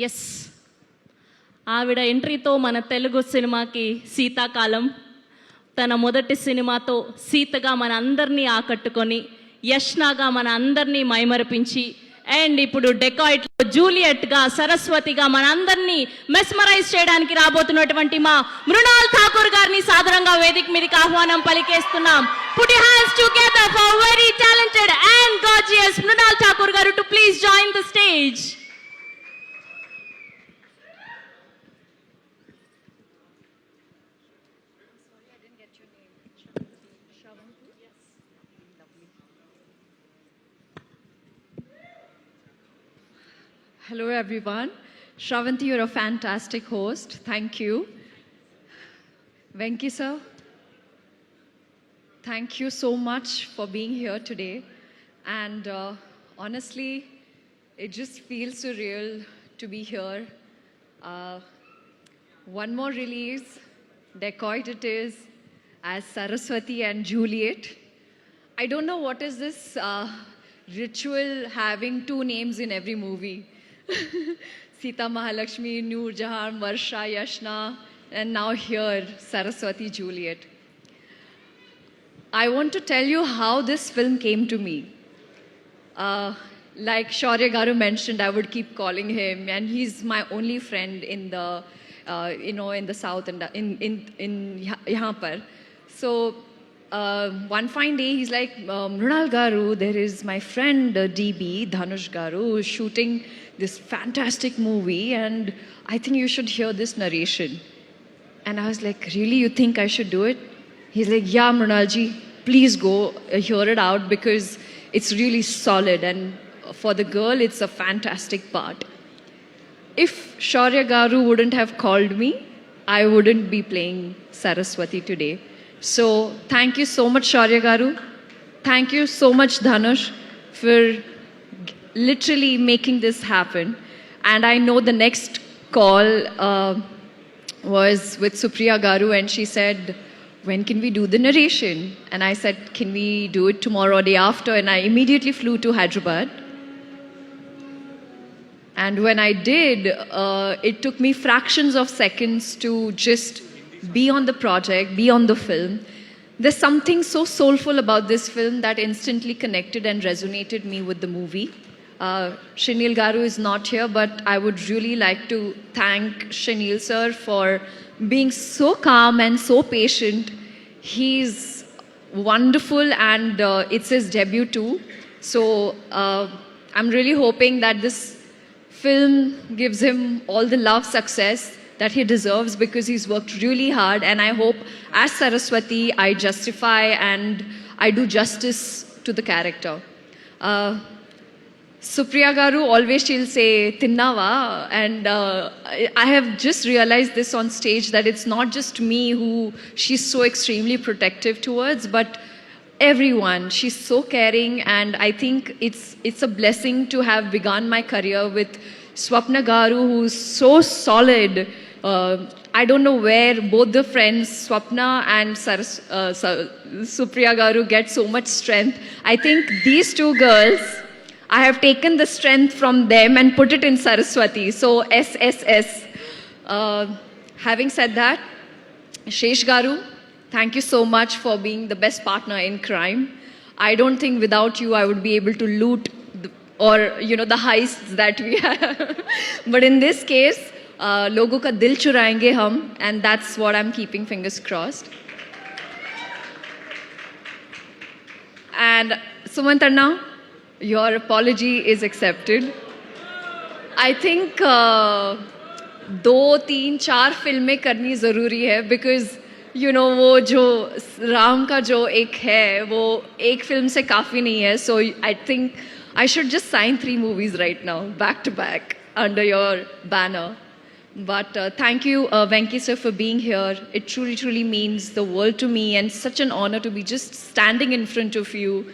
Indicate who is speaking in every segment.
Speaker 1: Yes, ఆవిడ ఎంట్రీతో మన తెలుగు సినిమాకి శీతాకాలం. తన మొదటి సినిమాతో సీతగా మన అందరినీ ఆకట్టుకొని, యష్నాగా మన అందరినీ మైమరపించి, అండ్ ఇప్పుడు డెకాయిట్లో జూలియట్గా, సరస్వతిగా మన అందరినీ మెస్మరైజ్ చేయడానికి రాబోతున్నటువంటి మా మృణాల్ ఠాకూర్ గారిని సాదరంగా వేదిక మీదకి ఆహ్వానం పలికేస్తున్నాం. Put your hands together for very talented and gorgeous Mrunal Thakur garu to please join the stage.
Speaker 2: Hello everyone. Shravanti, you're a fantastic host. Thank you. Venki sir, thank you so much for being here today. And honestly, it just feels surreal to be here. One more release, Dacoit it is, as Saraswati and Juliet. I don't know what is this ritual having two names in every movie. Sita Mahalakshmi, Noor Jahan, Varsha, Yashna, and now here, Saraswati, Juliet. I want to tell you how this film came to me. Like Shaurya Garu mentioned, I would keep calling him, and he's my only friend in the, in the south and in yahan par. So one fine day, he's like, Mrunal Garu, there is my friend DB, Dhanush Garu, who's shooting this fantastic movie, and I think you should hear this narration. And I was like, really, you think I should do it? He's like, yeah, Mrunalji, please go hear it out because it's really solid, and for the girl, it's a fantastic part. If Shaurya Garu wouldn't have called me, I wouldn't be playing Saraswati today. So thank you so much, Shaurya Garu. Thank you so much, Dhanush, for literally making this happen. And I know the next call was with Supriya Garu, and she said, when can we do the narration? And I said, can we do it tomorrow or day after? And I immediately flew to Hyderabad. And when I did, it took me fractions of seconds to just be on the project, be on the film. There's something so soulful about this film that instantly connected and resonated me with the movie. Shinil Garu is not here, but I would really like to thank Shinil sir for being so calm and so patient. He's wonderful, and it's his debut too. So I'm really hoping that this film gives him all the love, success that he deserves, because he's worked really hard. And I hope as Saraswati, I justify and I do justice to the character. Supriya Garu, always she'll say, Tinnava. And I have just realized this on stage, that it's not just me who she's so extremely protective towards, but everyone. She's so caring, and I think it's a blessing to have begun my career with Swapna Garu, who's so solid. I don't know where both the friends, Swapna and Supriya Garu, get so much strength. I think these two girls, I have taken the strength from them and put it in Saraswati. So SSS. Having said that, Shesh Garu, thank you so much for being the best partner in crime. I don't think without you I would be able to loot the heists that we have. But in this case, logo ka dil churayenge hum, and that's what I'm keeping fingers crossed. And Sumantarna, your apology is accepted. I think 2, 3, 4 फिल्में करनी ज़रूरी है, because वो जो राम का जो एक है, वो एक फिल्म से काफ़ी नहीं है. So I think I should just sign 3 movies right now, back to back, under your banner. But thank you, Venki sir, for being here. It truly, truly means the world to me, and such an honor to be just standing in front of you.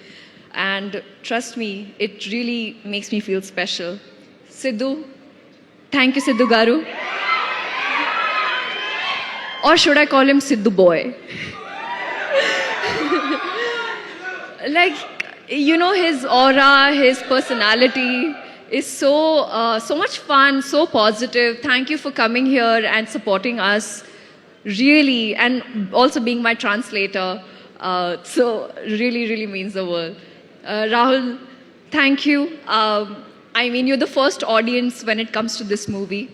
Speaker 2: And trust me, it really makes me feel special. Sidhu, thank you, Sidhu Garu. Or should I call him Sidhu Boy? Like, his aura, his personality, is so much fun, so positive. Thank you for coming here and supporting us, really, and also being my translator. So really means the world. Rahul, thank you. I mean, you're the first audience when it comes to this movie.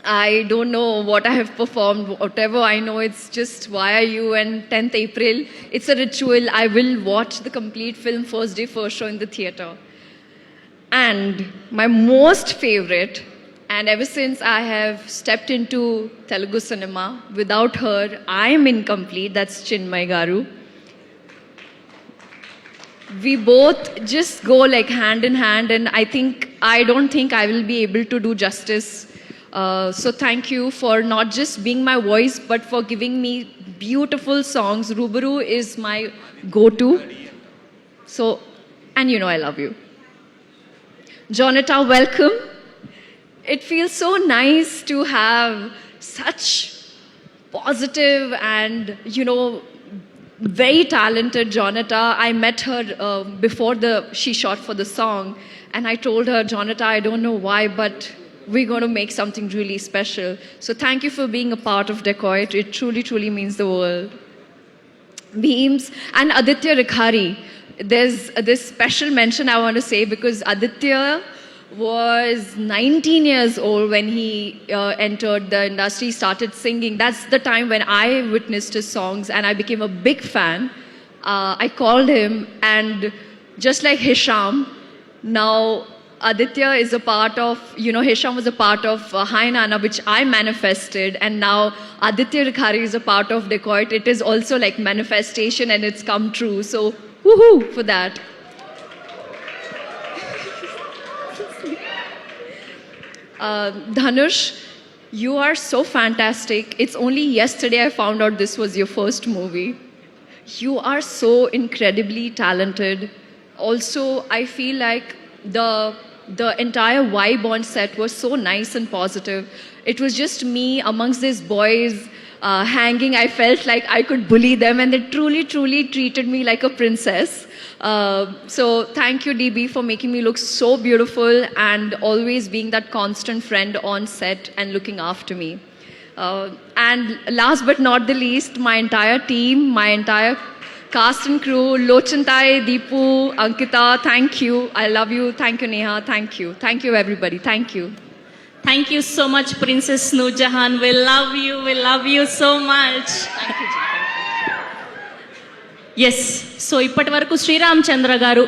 Speaker 2: I don't know what I have performed, whatever I know, it's just Why Are You and 10th April. It's a ritual. I will watch the complete film first day, first show in the theatre. And my most favorite, and ever since I have stepped into Telugu cinema, without her, I am incomplete, that's Chinmay Garu. We both just go like hand in hand, and I don't think I will be able to do justice. So thank you for not just being my voice, but for giving me beautiful songs. Rubaru is my go-to. So, and you know I love you. Jonata, welcome. It feels so nice to have such positive and, very talented Jonata. I met her before she shot for the song, and I told her, Jonata, I don't know why, but we're going to make something really special. So thank you for being a part of Dacoit. It truly means the world. Beams and Aditya Rikhari. There's this special mention I want to say because Aditya was 19 years old when he entered the industry, started singing. That's the time when I witnessed his songs and I became a big fan. I called him, and just like Hisham, now Aditya is a part of, Hisham was a part of Hai Nana, which I manifested, and now Aditya Rikhari is a part of Dacoit. It is also like manifestation and it's come true. So, woohoo for that. Dhanush, you are so fantastic. It's only yesterday I found out this was your first movie. You are so incredibly talented. Also, I feel like the entire vibe on set was so nice and positive. It was just me amongst these boys hanging. I felt like I could bully them, and they truly treated me like a princess. So thank you, DB, for making me look so beautiful and always being that constant friend on set and looking after me. And last but not the least, my entire team, my entire cast and crew, Lochantai, Deepu, Ankita, thank you. I love you. Thank you, Neha. Thank you. Thank you, everybody. Thank you.
Speaker 1: Thank you so much, Princess Noorjahan. We love you. We love you so much.
Speaker 2: Thank you, Ji.
Speaker 1: Yes. So, ఇప్పటి వరకు శ్రీరామ్ చంద్ర గారు